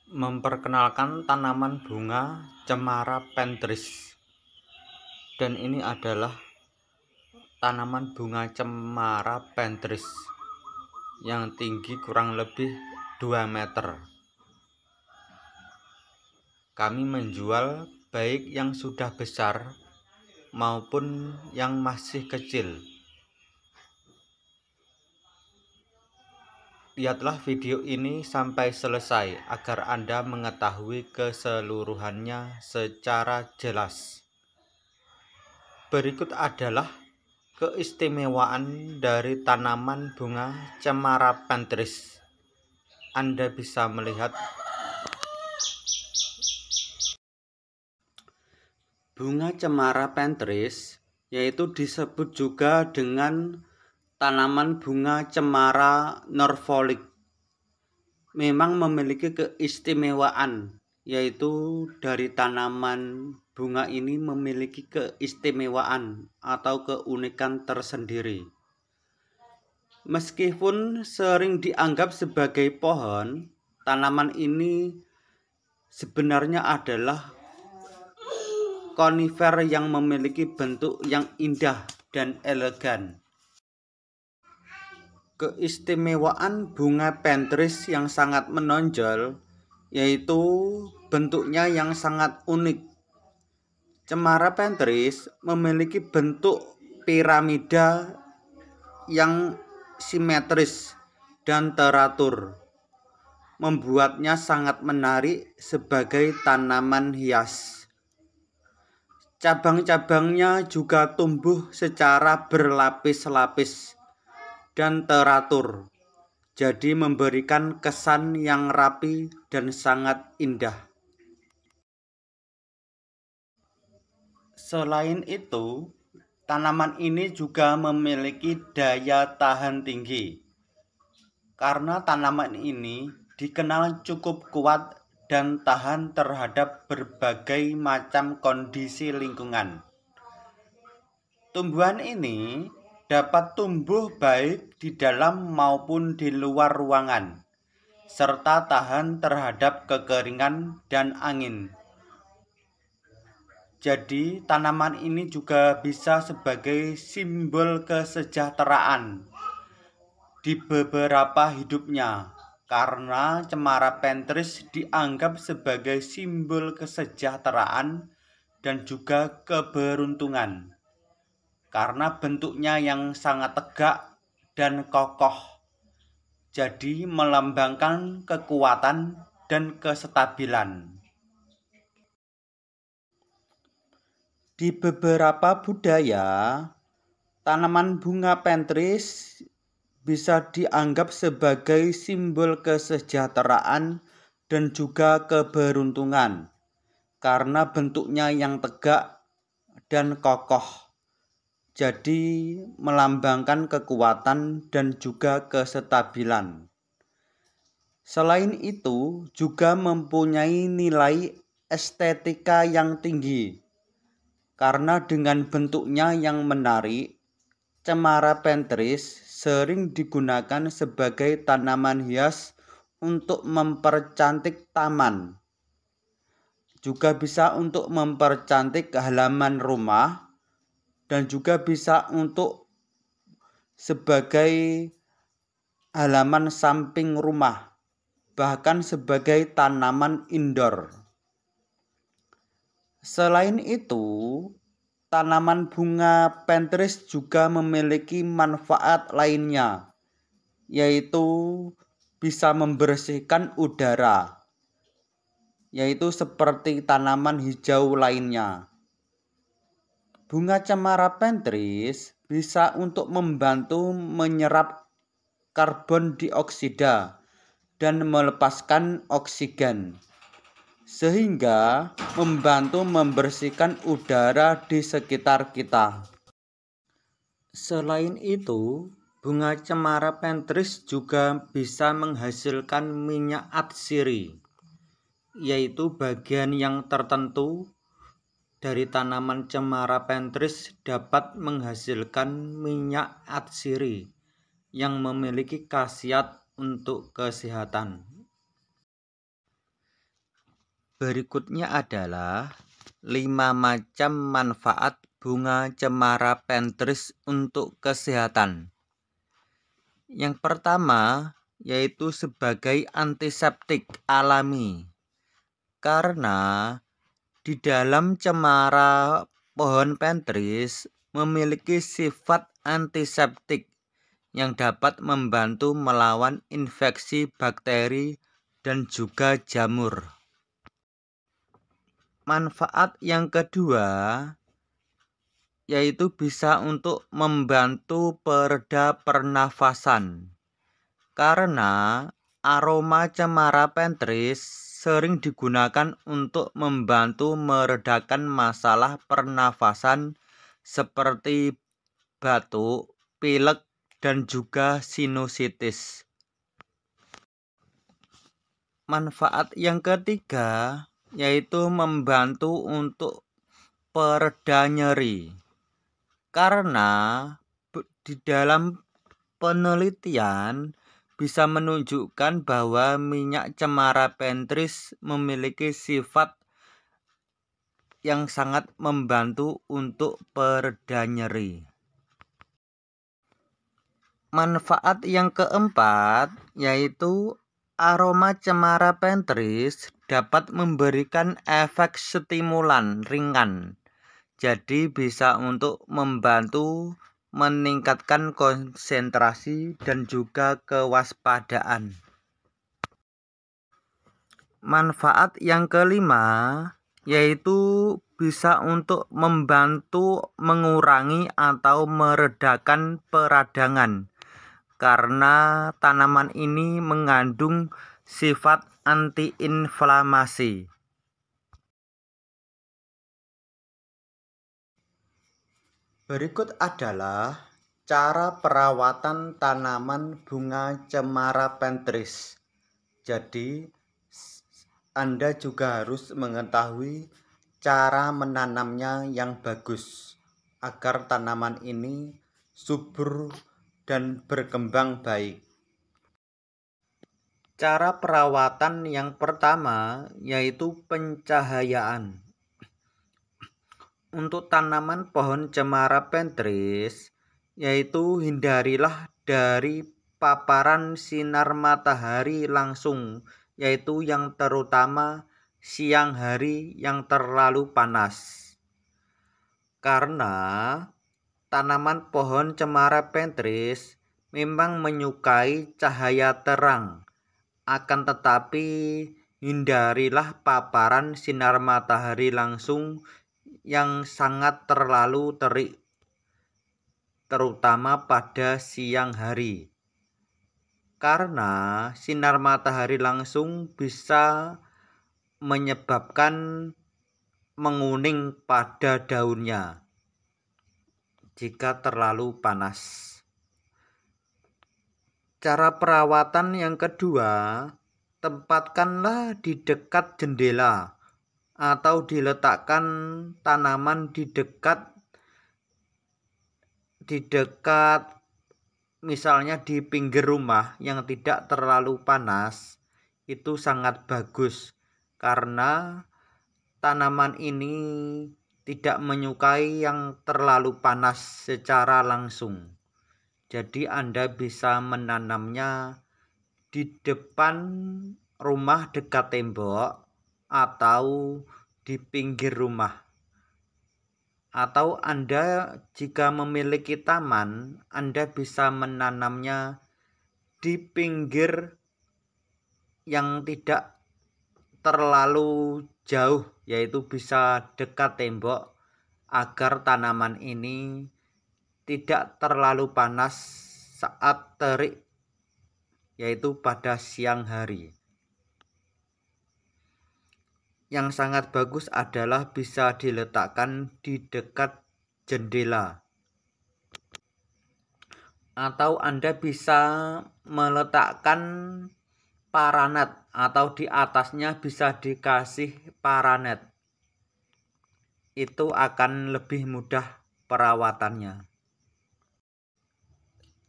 Memperkenalkan tanaman bunga cemara pentris. Dan ini adalah tanaman bunga cemara pentris yang tinggi kurang lebih 2 meter. Kami menjual baik yang sudah besar maupun yang masih kecil. Lihatlah video ini sampai selesai agar Anda mengetahui keseluruhannya secara jelas. Berikut adalah keistimewaan dari tanaman bunga cemara pentris. Anda bisa melihat bunga cemara pentris, yaitu disebut juga dengan tanaman bunga cemara norfolk. Memang memiliki keistimewaan, yaitu dari tanaman bunga ini memiliki keistimewaan atau keunikan tersendiri. Meskipun sering dianggap sebagai pohon, tanaman ini sebenarnya adalah konifer yang memiliki bentuk yang indah dan elegan. Keistimewaan bunga pentris yang sangat menonjol yaitu bentuknya yang sangat unik. Cemara pentris memiliki bentuk piramida yang simetris dan teratur, membuatnya sangat menarik sebagai tanaman hias. Cabang-cabangnya juga tumbuh secara berlapis-lapis dan teratur, jadi memberikan kesan yang rapi dan sangat indah. Selain itu, tanaman ini juga memiliki daya tahan tinggi, karena tanaman ini dikenal cukup kuat dan tahan terhadap berbagai macam kondisi lingkungan. Tumbuhan ini dapat tumbuh baik di dalam maupun di luar ruangan, serta tahan terhadap kekeringan dan angin. Jadi, tanaman ini juga bisa sebagai simbol kesejahteraan di beberapa hidupnya, karena cemara pentris dianggap sebagai simbol kesejahteraan dan juga keberuntungan. Karena bentuknya yang sangat tegak dan kokoh, jadi melambangkan kekuatan dan kestabilan. Di beberapa budaya, tanaman bunga pentris bisa dianggap sebagai simbol kesejahteraan dan juga keberuntungan, karena bentuknya yang tegak dan kokoh, jadi melambangkan kekuatan dan juga kestabilan. Selain itu, juga mempunyai nilai estetika yang tinggi, karena dengan bentuknya yang menarik, cemara pentris sering digunakan sebagai tanaman hias untuk mempercantik taman. Juga bisa untuk mempercantik halaman rumah, dan juga bisa untuk sebagai halaman samping rumah, bahkan sebagai tanaman indoor. Selain itu, tanaman bunga pentris juga memiliki manfaat lainnya, yaitu bisa membersihkan udara, yaitu seperti tanaman hijau lainnya. Bunga cemara pentris bisa untuk membantu menyerap karbon dioksida dan melepaskan oksigen, sehingga membantu membersihkan udara di sekitar kita. Selain itu, bunga cemara pentris juga bisa menghasilkan minyak atsiri, yaitu bagian yang tertentu dari tanaman cemara pentris dapat menghasilkan minyak atsiri yang memiliki khasiat untuk kesehatan. Berikutnya adalah 5 macam manfaat bunga cemara pentris untuk kesehatan. Yang pertama yaitu sebagai antiseptik alami. Karena di dalam cemara pohon pentris memiliki sifat antiseptik yang dapat membantu melawan infeksi bakteri dan juga jamur. Manfaat yang kedua yaitu bisa untuk membantu pereda pernafasan. Karena aroma cemara pentris sering digunakan untuk membantu meredakan masalah pernafasan seperti batuk, pilek, dan juga sinusitis. Manfaat yang ketiga yaitu membantu untuk pereda nyeri. Karena di dalam penelitian bisa menunjukkan bahwa minyak cemara pentris memiliki sifat yang sangat membantu untuk pereda nyeri. Manfaat yang keempat yaitu aroma cemara pentris dapat memberikan efek stimulan ringan. Jadi bisa untuk membantu meningkatkan konsentrasi dan juga kewaspadaan. Manfaat yang kelima yaitu bisa untuk membantu mengurangi atau meredakan peradangan. Karena tanaman ini mengandung sifat antiinflamasi. Berikut adalah cara perawatan tanaman bunga cemara pentris. Jadi, Anda juga harus mengetahui cara menanamnya yang bagus agar tanaman ini subur dan berkembang baik. Cara perawatan yang pertama yaitu pencahayaan. Untuk tanaman pohon cemara pentris, yaitu hindarilah dari paparan sinar matahari langsung, yaitu yang terutama siang hari yang terlalu panas. Karena tanaman pohon cemara pentris memang menyukai cahaya terang, akan tetapi hindarilah paparan sinar matahari langsung yang sangat terlalu terik, terutama pada siang hari. Karena sinar matahari langsung bisa menyebabkan menguning pada daunnya jika terlalu panas. Cara perawatan yang kedua, tempatkanlah di dekat jendela atau diletakkan tanaman di dekat misalnya di pinggir rumah yang tidak terlalu panas. Itu sangat bagus karena tanaman ini tidak menyukai yang terlalu panas secara langsung. Jadi Anda bisa menanamnya di depan rumah dekat tembok atau di pinggir rumah. Atau Anda jika memiliki taman, Anda bisa menanamnya di pinggir yang tidak terlalu jauh, yaitu bisa dekat tembok agar tanaman ini tidak terlalu panas saat terik, yaitu pada siang hari. Yang sangat bagus adalah bisa diletakkan di dekat jendela. Atau Anda bisa meletakkan paranet atau di atasnya bisa dikasih paranet. Itu akan lebih mudah perawatannya.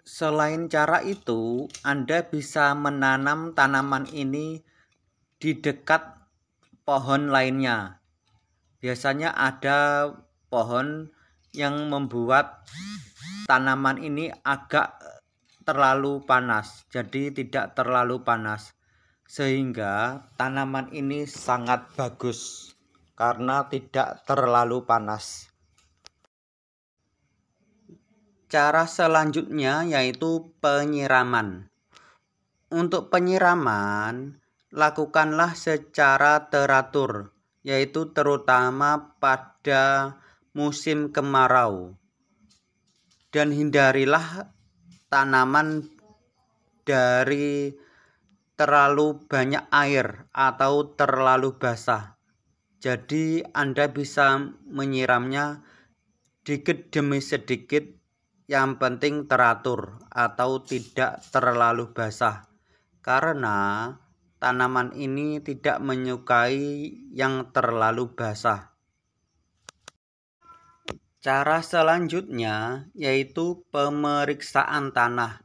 Selain cara itu, Anda bisa menanam tanaman ini di dekat pohon lainnya. Biasanya ada pohon yang membuat tanaman ini agak terlalu panas, jadi tidak terlalu panas, sehingga tanaman ini sangat bagus karena tidak terlalu panas. Cara selanjutnya yaitu penyiraman. Untuk penyiraman, lakukanlah secara teratur, yaitu terutama pada musim kemarau. Dan hindarilah tanaman dari terlalu banyak air atau terlalu basah. Jadi Anda bisa menyiramnya sedikit demi sedikit, yang penting teratur atau tidak terlalu basah. Karena tanaman ini tidak menyukai yang terlalu basah. Cara selanjutnya yaitu pemeriksaan tanah.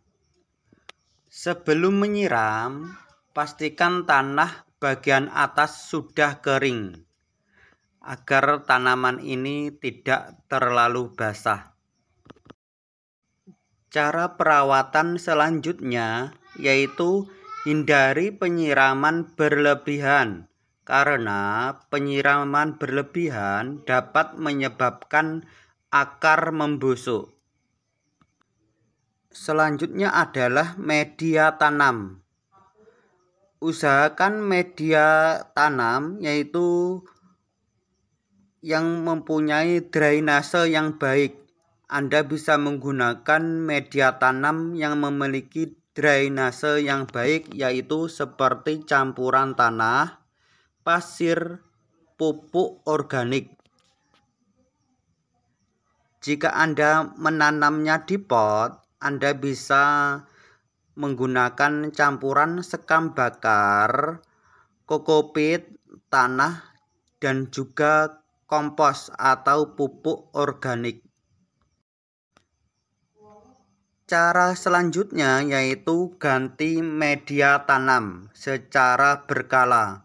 Sebelum menyiram, pastikan tanah bagian atas sudah kering agar tanaman ini tidak terlalu basah. Cara perawatan selanjutnya yaitu hindari penyiraman berlebihan, karena penyiraman berlebihan dapat menyebabkan akar membusuk. Selanjutnya adalah media tanam. Usahakan media tanam yaitu yang mempunyai drainase yang baik. Anda bisa menggunakan media tanam yang memiliki drainase yang baik, yaitu seperti campuran tanah, pasir, pupuk organik. Jika Anda menanamnya di pot, Anda bisa menggunakan campuran sekam bakar, kokopit, tanah, dan juga kompos atau pupuk organik. Cara selanjutnya yaitu ganti media tanam secara berkala.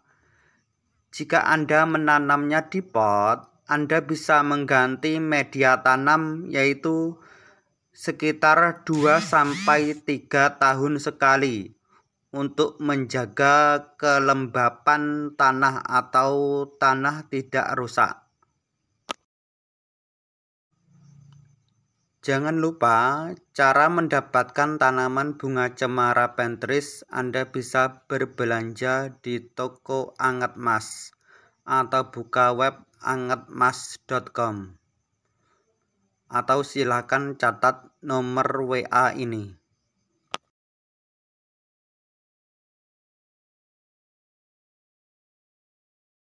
Jika Anda menanamnya di pot, Anda bisa mengganti media tanam yaitu sekitar 2-3 tahun sekali untuk menjaga kelembapan tanah atau tanah tidak rusak. Jangan lupa cara mendapatkan tanaman bunga cemara pentris. Anda bisa berbelanja di toko Anget Mas atau buka web angetmas.com, atau silakan catat nomor WA ini.